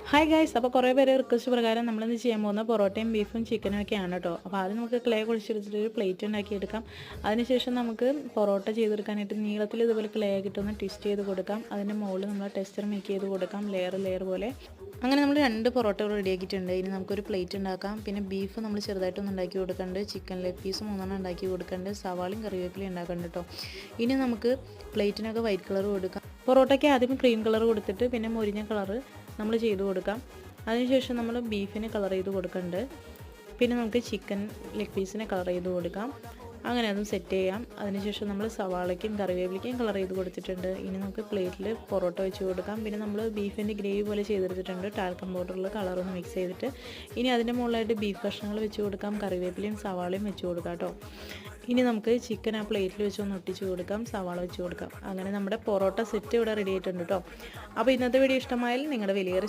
Hi guys, അപ്പോൾ കുറേ പേര് റിക്വസ്റ്റ് പ്രകാരം നമ്മളിന്ന് ചെയ്യാൻ പോകുന്ന പൊറോട്ടയും ബീഫും ചിക്കനും ഒക്കെയാണ് കേട്ടോ. അപ്പോൾ ആദ്യം നമുക്ക് ക്ലേ കുഴിച്ചെടുത്തിട്ട് ഒരു പ്ലേറ്റ് ഉണ്ടാക്കിയെടുക്കാം. അതിനുശേഷം നമുക്ക് പൊറോട്ട ചെയ്തെടുക്കാനായിട്ട് നീളത്തിൽ ഇതുപോലെ ക്ലേ കിട്ടുന്ന ട്വിസ്റ്റ് ചെയ്ത് കൊടുക്കാം. അതിൻ്റെ മുകളിൽ നമ്മൾ ടെക്സ്ചർ മേക്ക് ചെയ്ത് കൊടുക്കാം, ലെയർ പോലെ. അങ്ങനെ നമ്മൾ 2 പൊറോട്ടകൾ റെഡിയാക്കിയിട്ടുണ്ട്. ഇനി നമുക്കൊരു പ്ലേറ്റ് ഉണ്ടാക്കാം. പിന്നെ ബീഫ് നമ്മൾ ചെറുതായിട്ടൊന്ന് ഉണ്ടാക്കി കൊടുക്കുന്നുണ്ട്, ചിക്കൻ ലെഗ് പീസ് 3 ഉണ്ടാക്കി കൊടുക്കുന്നുണ്ട്, സവാളയും കറിവേപ്പിലയും ഉണ്ടാക്കുന്നുണ്ട് കേട്ടോ. ഇനി നമുക്ക് പ്ലേറ്റിനൊക്കെ വൈറ്റ് കളർ കൊടുക്കാം. പൊറോട്ടയ്ക്ക് ആദ്യം ക്രീം കളർ കൊടുത്തിട്ട് പിന്നെ മൊരിഞ്ഞ കളർ നമ്മൾ ചെയ്ത് കൊടുക്കാം. അതിനുശേഷം നമ്മൾ ബീഫിന് കളർ ചെയ്ത് കൊടുക്കുന്നുണ്ട്. പിന്നെ നമുക്ക് ചിക്കൻ ലെഗ് പീസിനെ കളർ ചെയ്ത് കൊടുക്കാം. അങ്ങനെ അതും സെറ്റ് ചെയ്യാം. അതിനുശേഷം നമ്മൾ സവാളയ്ക്കും കറിവേപ്പിലയ്ക്കും കളർ ചെയ്ത് കൊടുത്തിട്ടുണ്ട്. ഇനി നമുക്ക് പ്ലേറ്റിൽ പൊറോട്ട വെച്ച് കൊടുക്കാം. പിന്നെ നമ്മൾ ബീഫിൻ്റെ ഗ്രേവി പോലെ ചെയ്തെടുത്തിട്ടുണ്ട്, ടാൽക്കം പൗഡറിൽ കളറൊന്ന് മിക്സ് ചെയ്തിട്ട്. ഇനി അതിൻ്റെ മുകളിലായിട്ട് ബീഫ് കഷ്ണങ്ങൾ വെച്ച് കൊടുക്കാം, കറിവേപ്പിലയും സവാളയും വെച്ച് കൊടുക്കാം കേട്ടോ. ഇനി നമുക്ക് ചിക്കൻ ആ പ്ലേറ്റിൽ വെച്ച് ഒന്ന് ഒട്ടിച്ച് കൊടുക്കാം, സവാള വെച്ച് കൊടുക്കാം. അങ്ങനെ നമ്മുടെ പൊറോട്ട സെറ്റ് ഇവിടെ റെഡി ആയിട്ടുണ്ട് കേട്ടോ. അപ്പോൾ ഇന്നത്തെ വീഡിയോ ഇഷ്ടമായാൽ നിങ്ങളുടെ വലിയൊരു